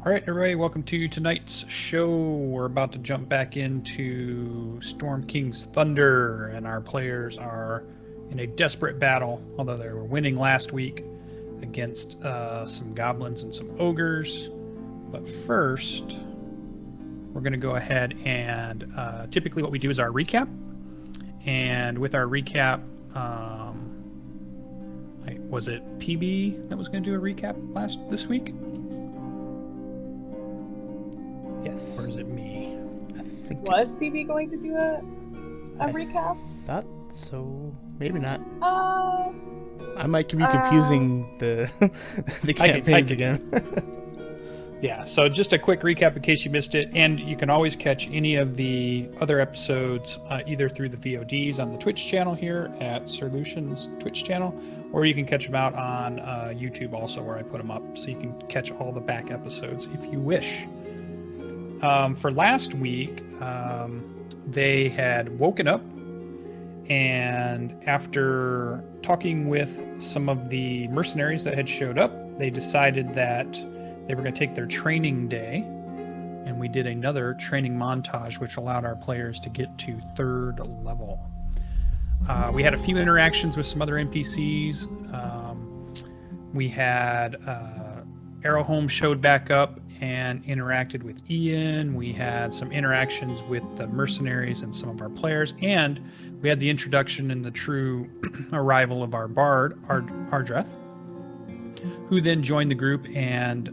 All right, everybody, welcome to tonight's show. We're about to jump back into Storm King's Thunder, and our players are in a desperate battle, although they were winning last week against some goblins and some ogres. But first, we're going to go ahead and typically what we do is our recap. And with our recap, was it PB that was going to do a recap this week? Yes. Or is it me? I think Was PB going to do a recap? thought so. Maybe not. Uh, I might be confusing the campaigns again. Yeah, so just a quick recap in case you missed it, and you can always catch any of the other episodes either through the VODs on the Twitch channel here at Sir Lucian's Twitch channel, or you can catch them out on YouTube also, where I put them up, so you can catch all the back episodes if you wish. For last week, they had woken up, and after talking with some of the mercenaries that had showed up, they decided that they were going to take their training day, and we did another training montage, which allowed our players to get to 3rd level. We had a few interactions with some other NPCs. We had Arrowhome showed back up and interacted with Ian. We had some interactions with the mercenaries and some of our players, and we had the introduction and the true arrival of our bard, Ardreth, who then joined the group and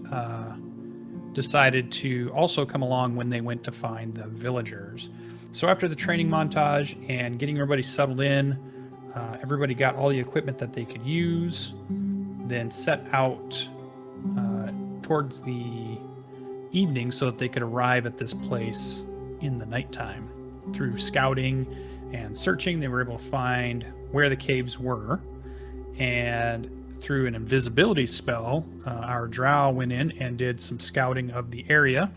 decided to also come along when they went to find the villagers. So after the training montage and getting everybody settled in, everybody got all the equipment that they could use, then set out towards the evening so that they could arrive at this place in the nighttime. Through scouting and searching, they were able to find where the caves were, and through an invisibility spell, our Drow went in and did some scouting of the area,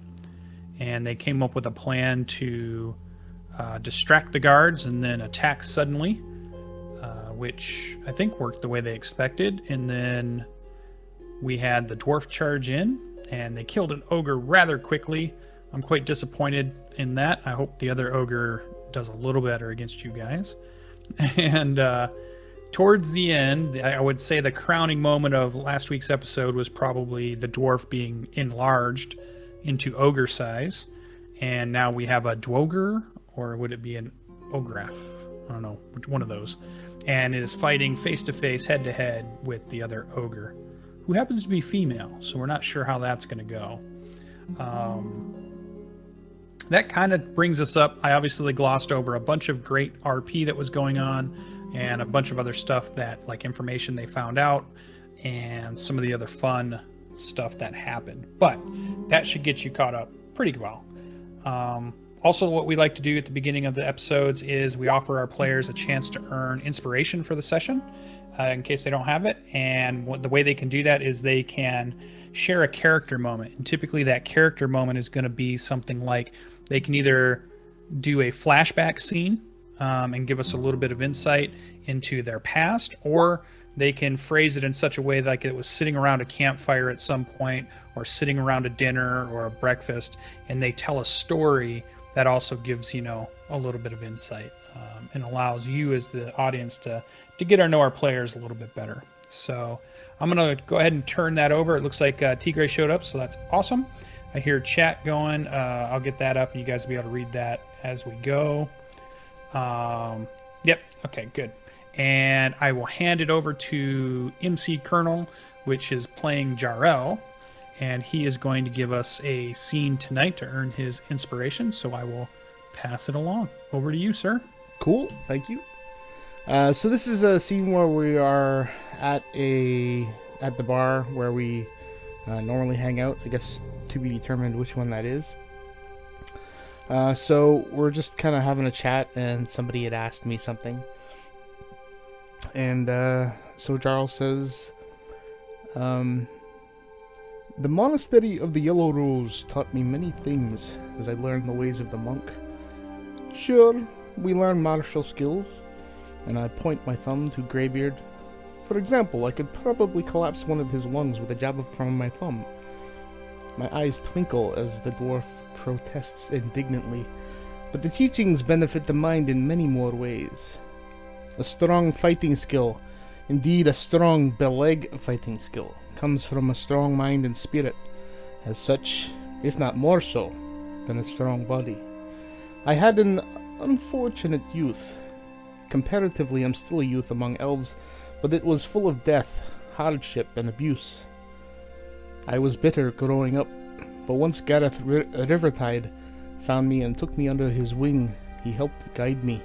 and they came up with a plan to distract the guards and then attack suddenly, which I think worked the way they expected. And then we had the dwarf charge in, and they killed an ogre rather quickly. I'm quite disappointed in that. I hope the other ogre does a little better against you guys. And towards the end, I would say the crowning moment of last week's episode was probably the dwarf being enlarged into ogre size. And now we have a dwoger, or would it be an ograph? I don't know, which one of those. And it is fighting face-to-face, head-to-head with the other ogre, who happens to be female, so we're not sure how that's going to go. That kind of brings us up. I obviously glossed over a bunch of great RP that was going on, and a bunch of other stuff that, like information they found out, and some of the other fun stuff that happened. But that should get you caught up pretty well. Also, what we like to do at the beginning of the episodes is we offer our players a chance to earn inspiration for the session, in case they don't have it. And the way they can do that is they can share a character moment. And typically that character moment is going to be something like they can either do a flashback scene and give us a little bit of insight into their past, or they can phrase it in such a way like it was sitting around a campfire at some point, or sitting around a dinner or a breakfast, and they tell a story that also gives, a little bit of insight, and allows you as the audience to get to know our players a little bit better. So I'm going to go ahead and turn that over. It looks like Teagraiel showed up, so that's awesome. I hear chat going. I'll get that up, and you guys will be able to read that as we go. Yep. Okay, good. And I will hand it over to MC Kerrnel, which is playing Jarral, and he is going to give us a scene tonight to earn his inspiration. So I will pass it along. Over to you, sir. Cool. Thank you. So this is a scene where we are at the bar where we normally hang out. I guess to be determined which one that is. So we're just kind of having a chat, and somebody had asked me something. And so Jarral says, the monastery of the Yellow Rose taught me many things as I learned the ways of the monk. Sure, we learn martial skills, and I point my thumb to Greybeard. For example, I could probably collapse one of his lungs with a jab from my thumb. My eyes twinkle as the dwarf protests indignantly, but the teachings benefit the mind in many more ways. A strong fighting skill, indeed a strong beleg fighting skill, comes from a strong mind and spirit, as such, if not more so, than a strong body. I had an unfortunate youth. Comparatively, I'm still a youth among elves, but it was full of death, hardship, and abuse. I was bitter growing up, but once Gareth Rivertide found me and took me under his wing, he helped guide me.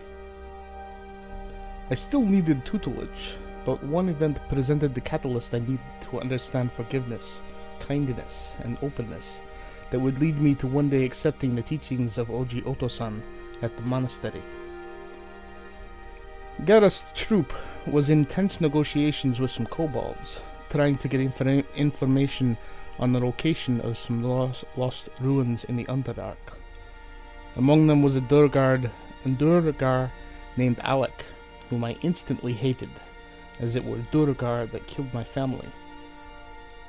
I still needed tutelage, but one event presented the catalyst I needed to understand forgiveness, kindness, and openness that would lead me to one day accepting the teachings of Oji Otosan at the monastery. Gareth's troop was in tense negotiations with some kobolds, trying to get information on the location of some lost ruins in the Underdark. Among them was a Durgar named Alec, whom I instantly hated, as it were Durgar that killed my family.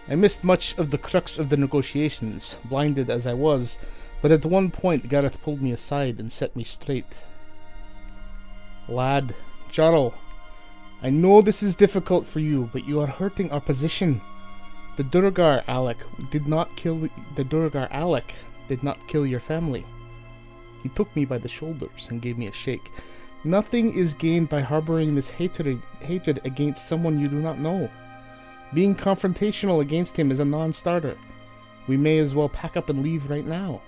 I missed much of the crux of the negotiations, blinded as I was, but at one point Gareth pulled me aside and set me straight. Lad, Jarral, I know this is difficult for you, but you are hurting our position. The Durgar Alec did not kill your family. He took me by the shoulders and gave me a shake. Nothing is gained by harboring this hatred against someone you do not know. Being confrontational against him is a non-starter. We may as well pack up and leave right now.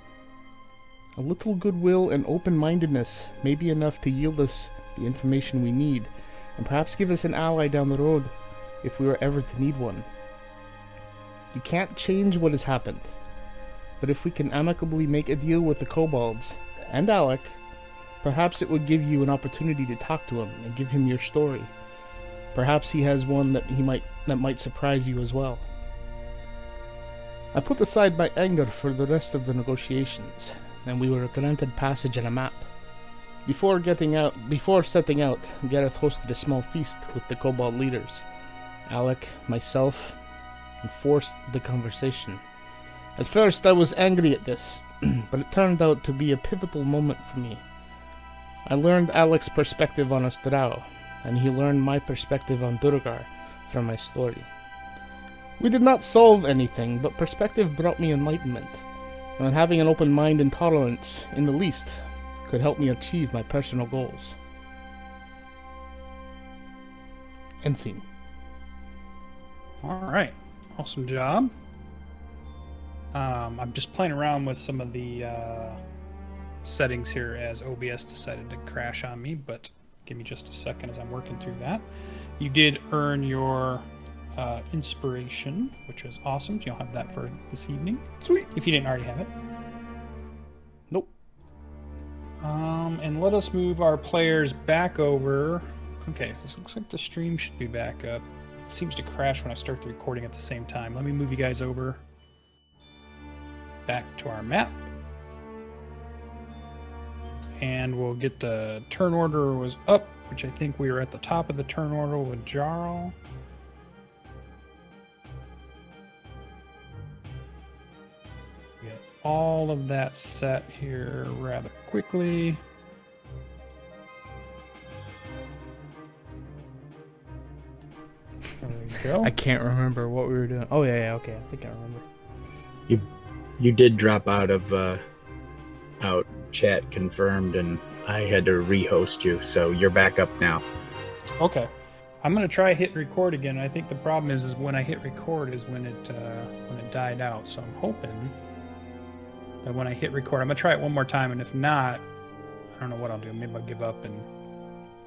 A little goodwill and open-mindedness may be enough to yield us the information we need, and perhaps give us an ally down the road if we were ever to need one. You can't change what has happened, but if we can amicably make a deal with the kobolds and Alec, perhaps it would give you an opportunity to talk to him and give him your story. Perhaps he has one that might surprise you as well. I put aside my anger for the rest of the negotiations, and we were granted passage and a map. Before setting out, Gareth hosted a small feast with the kobold leaders, Alec, myself, and forced the conversation. At first I was angry at this, but it turned out to be a pivotal moment for me. I learned Alec's perspective on us Drow, and he learned my perspective on Durgar from my story. We did not solve anything, but perspective brought me enlightenment, and having an open mind and tolerance, in the least, could help me achieve my personal goals. End scene. Alright, awesome job. I'm just playing around with some of the settings here as OBS decided to crash on me, but give me just a second as I'm working through that. You did earn your inspiration, which was awesome. You'll have that for this evening. Sweet. If you didn't already have it. Nope. And let us move our players back over. Okay, this looks like the stream should be back up. It seems to crash when I start the recording at the same time. Let me move you guys over back to our map. And we'll get the turn order was up, which I think we were at the top of the turn order with Jarral. Get all of that set here rather quickly. There we go. I can't remember what we were doing. Oh yeah, okay. I think I remember. You did drop out of out chat confirmed, and I had to rehost you, so you're back up now. Okay. I'm gonna try hit record again. I think the problem is when I hit record is when it died out. So I'm hoping that when I hit record, I'm gonna try it one more time, and if not, I don't know what I'll do. Maybe I'll give up and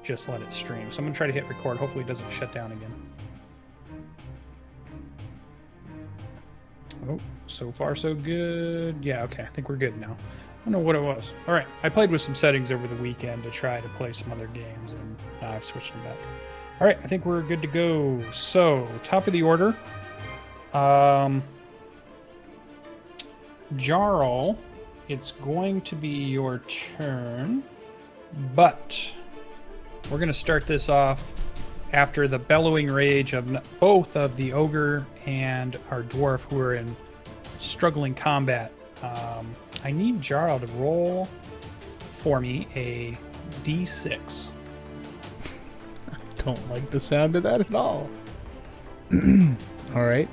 just let it stream. So I'm gonna try to hit record. Hopefully it doesn't shut down again. Oh, so far so good. Yeah, okay. I think we're good now. I don't know what it was. All right. I played with some settings over the weekend to try to play some other games, and now I've switched them back. All right. I think we're good to go. So, top of the order. Jarral, it's going to be your turn, but we're going to start this off after the bellowing rage of both of the ogre and our dwarf, who are in struggling combat. I need Jarral to roll for me a d6. I don't like the sound of that at all. All right.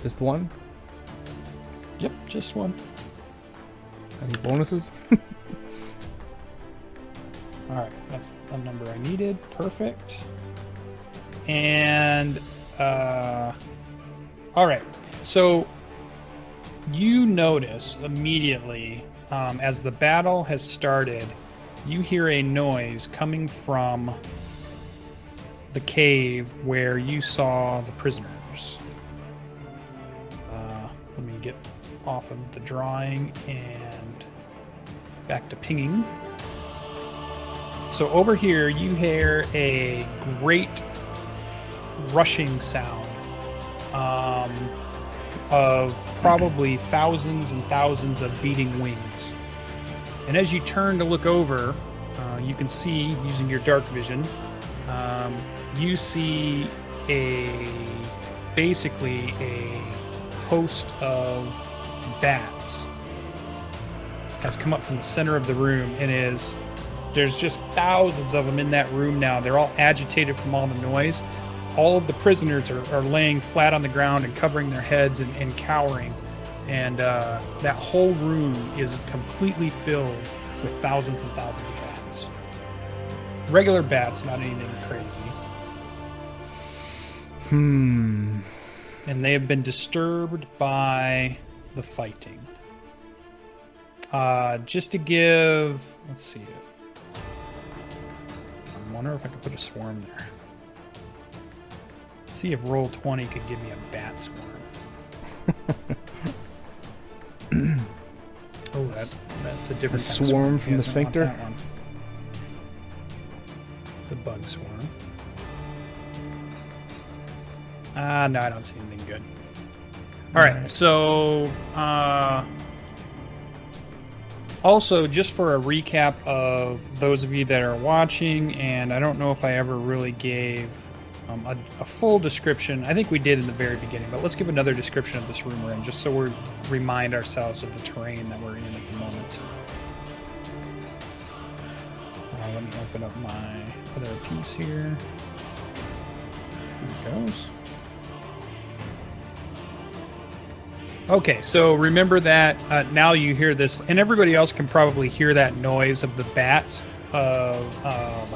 Just one? Yep, just one. Any bonuses? All right, that's the number I needed. Perfect. And all right, so you notice immediately as the battle has started, you hear a noise coming from the cave where you saw the prisoners. Let me get off of the drawing and back to pinging. So over here, you hear a great rushing sound of probably thousands and thousands of beating wings. And as you turn to look over, you can see, using your dark vision, you see basically a host of bats has come up from the center of the room and there's just thousands of them in that room now. They're all agitated from all the noise. All of the prisoners are laying flat on the ground and covering their heads and cowering. And that whole room is completely filled with thousands and thousands of bats. Regular bats, not anything crazy. And they have been disturbed by the fighting. Just to give, let's see. I wonder if I could put a swarm there. Let's see if roll 20 could give me a bat swarm. Oh, that's a different A swarm from the sphincter? It's a bug swarm. No, I don't see anything good. All right, so also, just for a recap of those of you that are watching, and I don't know if I ever really gave a full description. I think we did in the very beginning, but let's give another description of this room we're in, just so we remind ourselves of the terrain that we're in at the moment. Let me open up my other piece here. Here it goes. Okay, so remember that now you hear this, and everybody else can probably hear that noise of the bats, the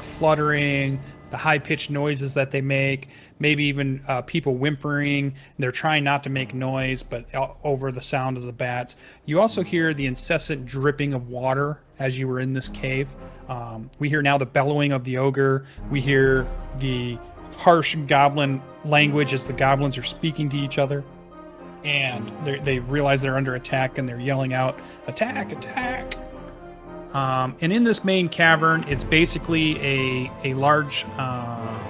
fluttering, the high-pitched noises that they make, maybe even people whimpering. They're trying not to make noise, but over the sound of the bats. You also hear the incessant dripping of water as you were in this cave. We hear now the bellowing of the ogre. We hear the harsh goblin language as the goblins are speaking to each other. And they realize they're under attack, and they're yelling out, "Attack! Attack!" And in this main cavern, it's basically a large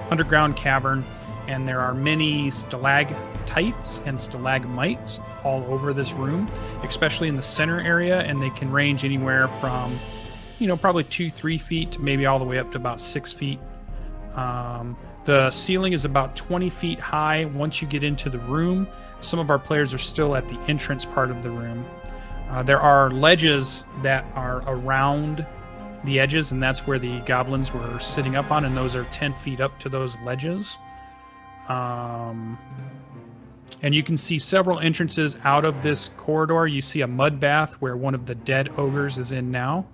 underground cavern, and there are many stalactites and stalagmites all over this room, especially in the center area, and they can range anywhere from, probably 2-3 feet to maybe all the way up to about 6 feet. The ceiling is about 20 feet high once you get into the room. Some of our players are still at the entrance part of the room. There are ledges that are around the edges, and that's where the goblins were sitting up on, and those are 10 feet up to those ledges. And you can see several entrances out of this corridor. You see a mud bath where one of the dead ogres is in now.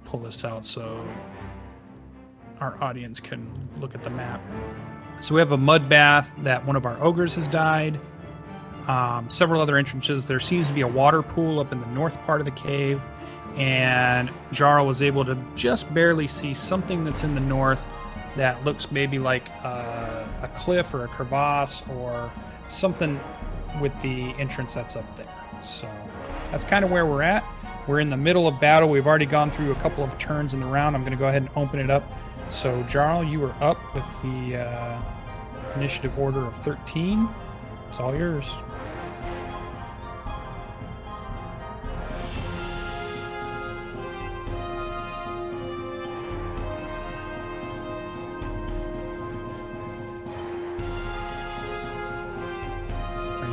Pull this out so our audience can look at the map. So we have a mud bath that one of our ogres has died. Several other entrances. There seems to be a water pool up in the north part of the cave, and Jarral was able to just barely see something that's in the north that looks maybe like a cliff or a crevasse or something with the entrance that's up there. So that's kind of where we're at. We're in the middle of battle. We've already gone through a couple of turns in the round. I'm going to go ahead and open it up. So Jarral, you are up with the initiative order of 13. It's all yours.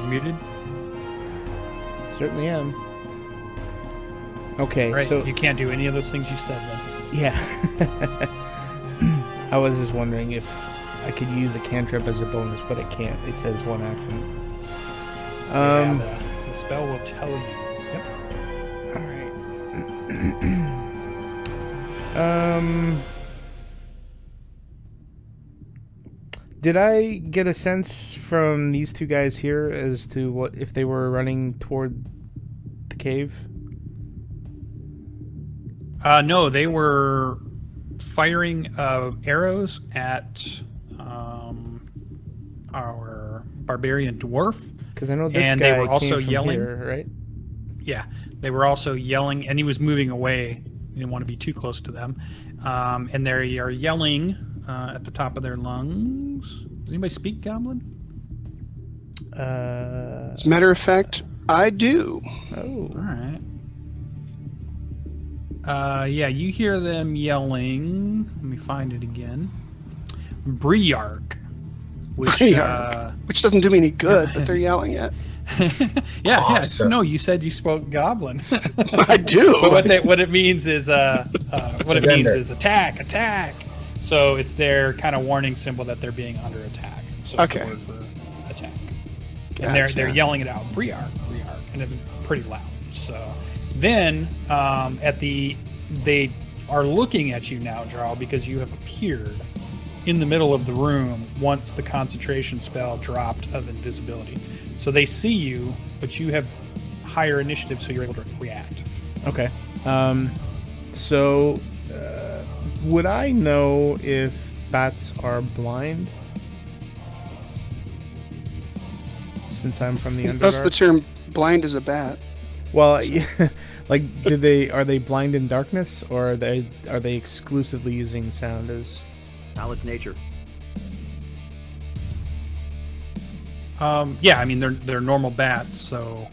muted? Certainly am. Okay, Right. so You can't do any of those things you said then. yeah. I was just wondering if I could use a cantrip as a bonus, but it can't. It says one action. Yeah, the spell will tell you. Yep. All right. Did I get a sense from these two guys here as to what if they were running toward the cave? No, they were firing arrows at our barbarian dwarf. Because I know this And guy they were also came from yelling. here, right? Yeah, they were also yelling, and he was moving away. He didn't want to be too close to them. And they are yelling at the top of their lungs. Does anybody speak Goblin? As a matter of fact, I do. Oh. All right. Yeah, you hear them yelling. Let me find it again. Briark. Which doesn't do me any good, but they're yelling at. yeah. Awesome. No, you said you spoke Goblin. I do. But what it means is attack. So it's their kind of warning symbol that they're being under attack. So it's the Okay. word for attack. And Gotcha. they're yelling it out, Briark, and it's pretty loud. So then they are looking at you now, Jarral, because you have appeared in the middle of the room once the concentration spell dropped of invisibility. So they see you, but you have higher initiative, so you're able to react. Okay. So, would I know if bats are blind? Since I'm from the Underdark. That's the term blind as a bat. Well, like, are they blind in darkness, or are they exclusively using sound as? Knowledge nature. Yeah, I mean they're normal bats, so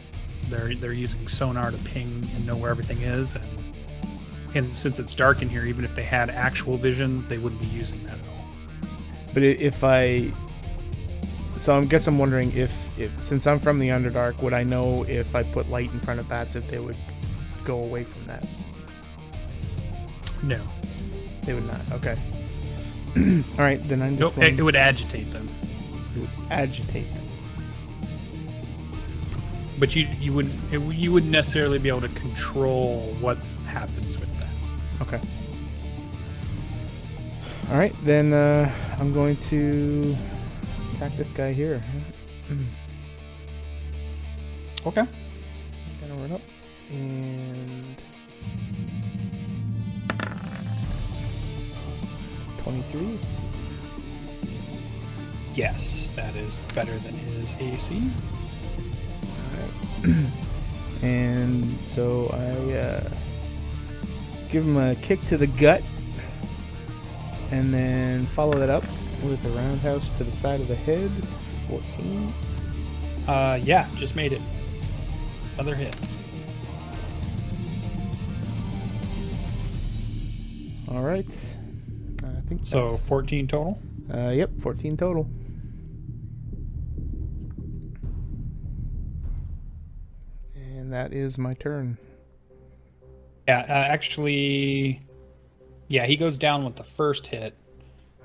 they're using sonar to ping and know where everything is, and since it's dark in here, even if they had actual vision, they wouldn't be using that at all. But I'm wondering if since I'm from the Underdark, would I know if I put light in front of bats if they would go away from that? No. They would not. Okay. All right, then I'm just Nope, it would agitate them. It would agitate them. But you wouldn't necessarily be able to control what happens with that. Okay. All right, then I'm going to attack this guy here. Okay. Gonna run up and 23. Yes, that is better than his AC. Alright. And so I give him a kick to the gut and then follow that up with a roundhouse to the side of the head. 14. Yeah, just made it. Another hit. Alright. I think So that's- 14 total. Yep, 14 total. And that is my turn. Yeah, actually, yeah, he goes down with the first hit.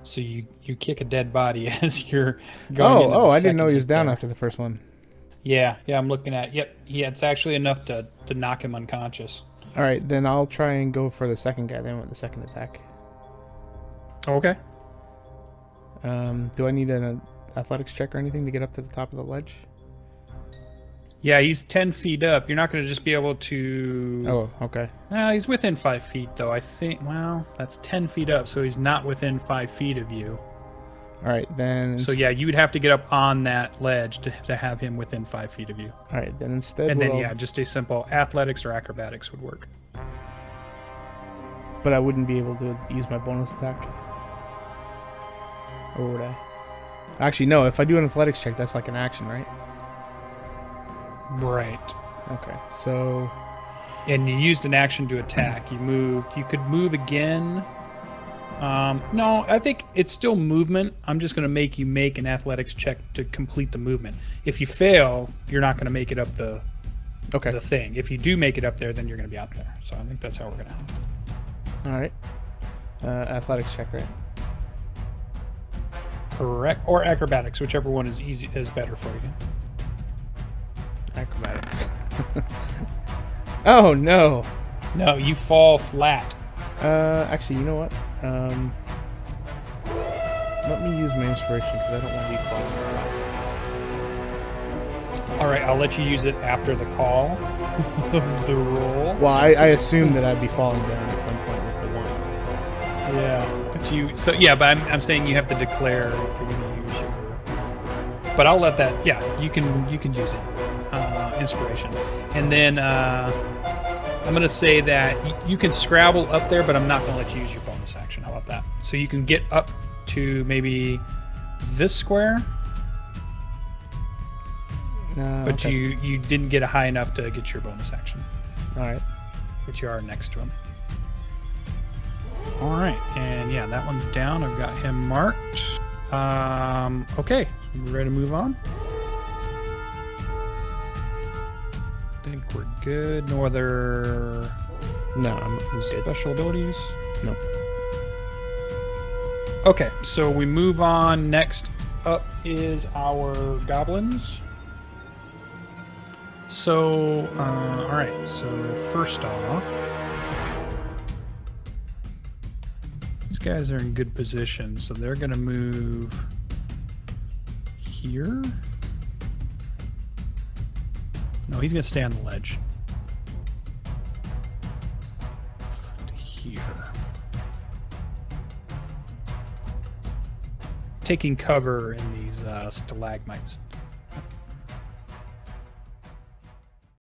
So you kick a dead body as you're going. into the I didn't know second he was hit down there. after the first one. Yeah, I'm looking at. Yep, yeah, it's actually enough to knock him unconscious. All right, then I'll try and go for the second guy then with the second attack. Okay. Do I need an athletics check or anything to get up to the top of the ledge? Yeah, he's 10 feet up. You're not going to just be able to. Oh, okay. He's within 5 feet, though. I think. Well, that's 10 feet up, so he's not within 5 feet of you. All right, then. So yeah, you would have to get up on that ledge to have him within 5 feet of you. All right, then instead. And then what yeah, just a simple athletics or acrobatics would work. But I wouldn't be able to use my bonus attack. Or would I? Actually, no. If I do an athletics check, that's like an action, right? Right. Okay, so. And you used an action to attack. You moved. You could move again. No, I think it's still movement. I'm just going to make you make an athletics check to complete the movement. If you fail, you're not going to make it up the thing. If you do make it up there, then you're going to be out there. So I think that's how we're going to. All right. Athletics check, right? Correct. Or acrobatics, whichever one is better for you. Acrobatics. Oh no. No, you fall flat. Actually, you know what? Let me use my inspiration because I don't want to be falling. All right, I'll let you use it after the call of the roll. Well, I assumed that I'd be falling down at some point with the one. Yeah, but I'm saying you have to declare if you're going to use your. But I'll let that. Yeah, you can use it. Inspiration, and then I'm going to say that you can Scrabble up there, but I'm not going to let you use your bonus action. How about that? So you can get up to maybe this square, but okay. you didn't get high enough to get your bonus action. All right. But you are next to him. All right, and yeah, that one's down. I've got him marked. Okay, we ready to move on? I think we're good. No other I'm good. special abilities? No. Okay, so we move on. Next up is our goblins. So, all right, so first off, these guys are in good position, so they're going to move here. No, he's going to stay on the ledge. To here. Taking cover in these stalagmites.